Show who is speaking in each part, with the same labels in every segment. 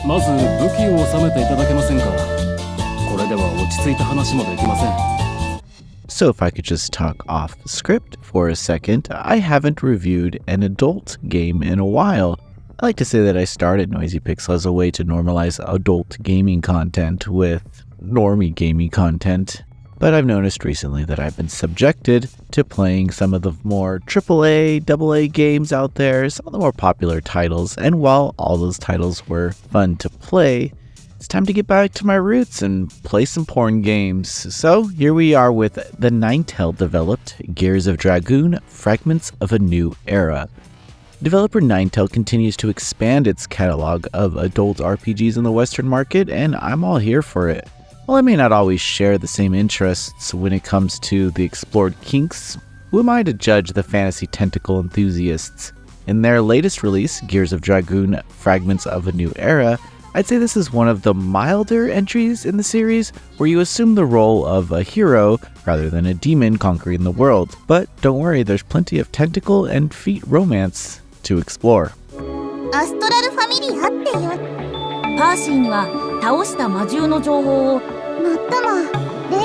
Speaker 1: まず武器を収めていただけませんか。これでは落ち着いた話もできません。
Speaker 2: So if I could just talk off the script for a second, I haven't reviewed an adult game in a while. I like to say that I started Noisy Pixel as a way to normalize adult gaming content with normie gaming content, but I've noticed recently that I've been subjected to playing some of the more AAA, AA games out there, some of the more popular titles, and while all those titles were fun to play, it's time to get back to my roots and play some porn games. So here we are with the Ninetale developed Gears of Dragoon, Fragments of a New Era. Developer Ninetale continues to expand its catalog of adult RPGs in the Western market, and I'm all here for it. While I may not always share the same interests when it comes to the explored kinks, who am I to judge the fantasy tentacle enthusiasts? In their latest release, Gears of Dragoon, Fragments of a New Era, I'd say this is one of the milder entries in the series, where you assume the role of a hero rather than a demon conquering the world. But don't worry, there's plenty of tentacle and feet romance to explore.
Speaker 3: アストラルファミリーってよ。
Speaker 4: パーシーには倒した魔獣の情報を。
Speaker 3: もっとも、で、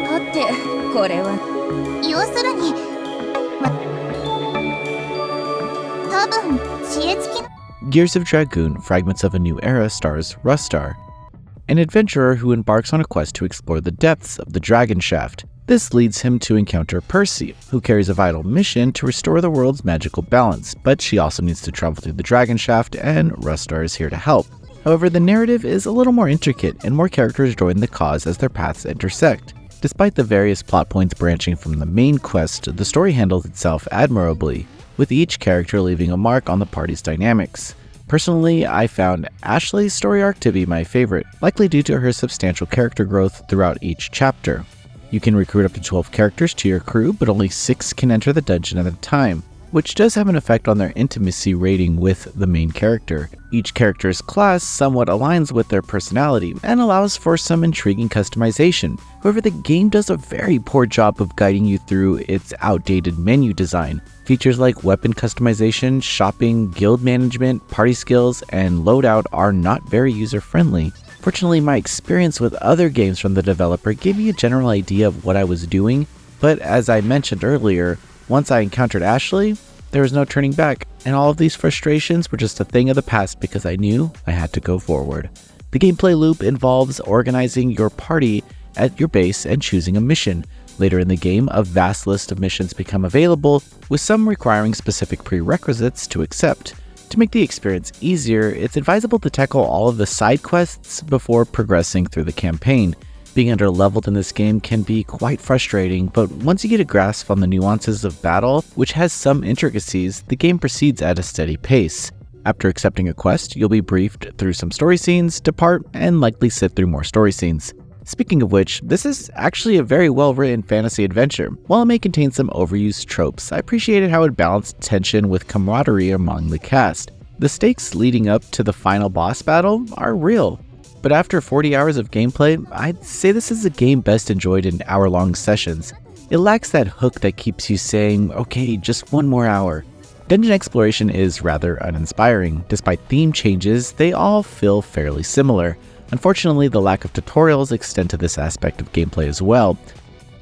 Speaker 4: はて、これは。
Speaker 3: 要するに、多分、知恵付きの。
Speaker 2: Gears of Dragoon, Fragments of a New Era stars Rustar, an adventurer who embarks on a quest to explore the depths of the Dragon Shaft. This leads him to encounter Percy, who carries a vital mission to restore the world's magical balance, but she also needs to travel through the Dragon Shaft, and Rustar is here to help. However, the narrative is a little more intricate, and more characters join the cause as their paths intersect. Despite the various plot points branching from the main quest, the story handles itself admirably, with each character leaving a mark on the party's dynamics. Personally, I found Ashley's story arc to be my favorite, likely due to her substantial character growth throughout each chapter. You can recruit up to 12 characters to your crew, but only 6 can enter the dungeon at a time, which does have an effect on their intimacy rating with the main character. Each character's class somewhat aligns with their personality and allows for some intriguing customization. However, the game does a very poor job of guiding you through its outdated menu design. Features like weapon customization, shopping, guild management, party skills, and loadout are not very user-friendly. Fortunately, my experience with other games from the developer gave me a general idea of what I was doing, but as I mentioned earlier, once I encountered Ashley, there was no turning back, and all of these frustrations were just a thing of the past because I knew I had to go forward. The gameplay loop involves organizing your party at your base and choosing a mission. Later in the game, a vast list of missions become available, with some requiring specific prerequisites to accept. To make the experience easier, it's advisable to tackle all of the side quests before progressing through the campaign. Being under-leveled in this game can be quite frustrating, but once you get a grasp on the nuances of battle, which has some intricacies, the game proceeds at a steady pace. After accepting a quest, you'll be briefed through some story scenes, depart, and likely sit through more story scenes. Speaking of which, this is actually a very well-written fantasy adventure. While it may contain some overused tropes, I appreciated how it balanced tension with camaraderie among the cast. The stakes leading up to the final boss battle are real, but after 40 hours of gameplay, I'd say this is a game best enjoyed in hour-long sessions. It lacks that hook that keeps you saying, okay, just one more hour. Dungeon exploration is rather uninspiring. Despite theme changes, they all feel fairly similar. Unfortunately, the lack of tutorials extend to this aspect of gameplay as well.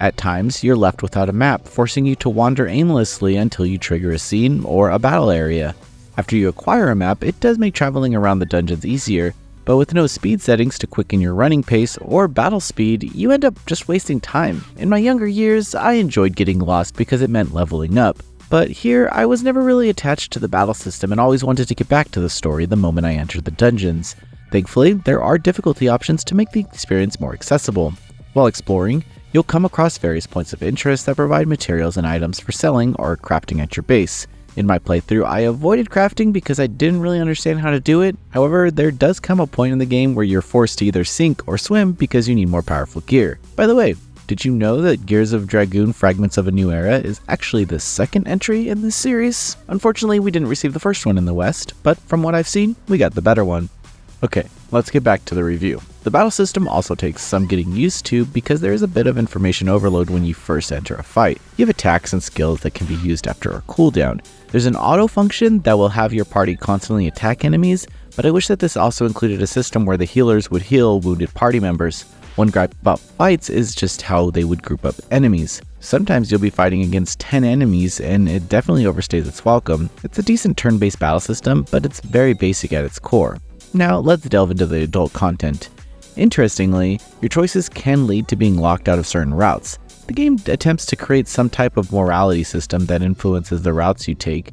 Speaker 2: At times, you're left without a map, forcing you to wander aimlessly until you trigger a scene or a battle area. After you acquire a map, it does make traveling around the dungeons easier, but with no speed settings to quicken your running pace or battle speed, you end up just wasting time. In my younger years, I enjoyed getting lost because it meant leveling up. But here, I was never really attached to the battle system and always wanted to get back to the story the moment I entered the dungeons. Thankfully, there are difficulty options to make the experience more accessible. While exploring, you'll come across various points of interest that provide materials and items for selling or crafting at your base. In my playthrough, I avoided crafting because I didn't really understand how to do it. However, there does come a point in the game where you're forced to either sink or swim because you need more powerful gear. By the way, did you know that Gears of Dragoon Fragments of a New Era is actually the second entry in this series? Unfortunately, we didn't receive the first one in the West, but from what I've seen, we got the better one. Okay, let's get back to the review. The battle system also takes some getting used to because there is a bit of information overload when you first enter a fight. You have attacks and skills that can be used after a cooldown. There's an auto function that will have your party constantly attack enemies, but I wish that this also included a system where the healers would heal wounded party members. One gripe about fights is just how they would group up enemies. Sometimes you'll be fighting against 10 enemies and it definitely overstays its welcome. It's a decent turn-based battle system, but it's very basic at its core. Now let's delve into the adult content. Interestingly, your choices can lead to being locked out of certain routes. The game attempts to create some type of morality system that influences the routes you take,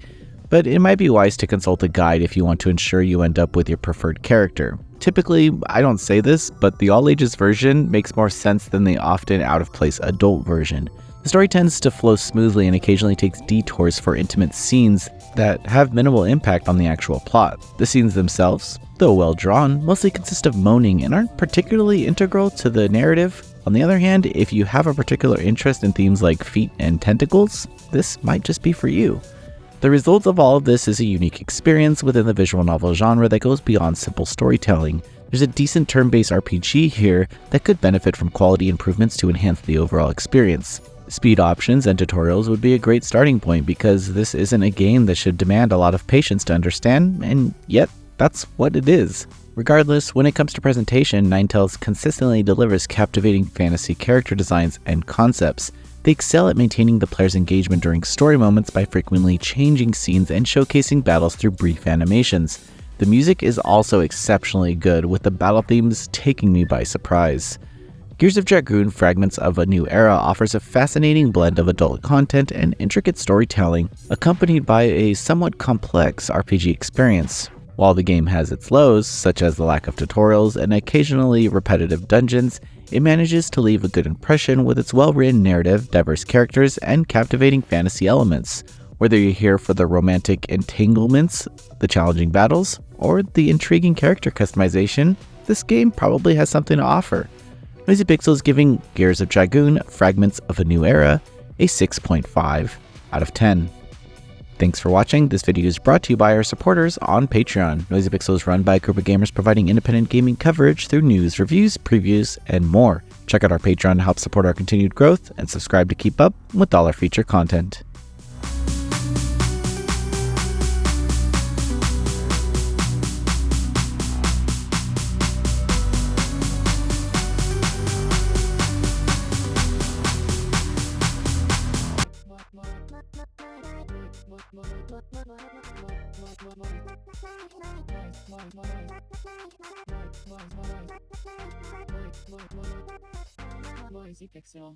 Speaker 2: but it might be wise to consult a guide if you want to ensure you end up with your preferred character. Typically, I don't say this, but the all ages version makes more sense than the often out of place adult version. The story tends to flow smoothly and occasionally takes detours for intimate scenes that have minimal impact on the actual plot. The scenes themselves, though well drawn, mostly consist of moaning and aren't particularly integral to the narrative. On the other hand, if you have a particular interest in themes like feet and tentacles, this might just be for you. The result of all of this is a unique experience within the visual novel genre that goes beyond simple storytelling. There's a decent turn-based RPG here that could benefit from quality improvements to enhance the overall experience. Speed options and tutorials would be a great starting point because this isn't a game that should demand a lot of patience to understand, and yet that's what it is. Regardless, when it comes to presentation, Ninetales consistently delivers captivating fantasy character designs and concepts. They excel at maintaining the player's engagement during story moments by frequently changing scenes and showcasing battles through brief animations. The music is also exceptionally good, with the battle themes taking me by surprise. Gears of Dragoon Fragments of a New Era offers a fascinating blend of adult content and intricate storytelling, accompanied by a somewhat complex RPG experience. While the game has its lows, such as the lack of tutorials and occasionally repetitive dungeons, it manages to leave a good impression with its well-written narrative, diverse characters, and captivating fantasy elements. Whether you're here for the romantic entanglements, the challenging battles, or the intriguing character customization, this game probably has something to offer. Noisy Pixel is giving Gears of Dragoon Fragments of a New Era a 6.5 out of 10. Thanks for watching. This video is brought to you by our supporters on Patreon. Noisy Pixel is run by a group of gamers providing independent gaming coverage through news, reviews, previews, and more. Check out our Patreon to help support our continued growth and subscribe to keep up with all our feature content.
Speaker 5: Noisy Pixel.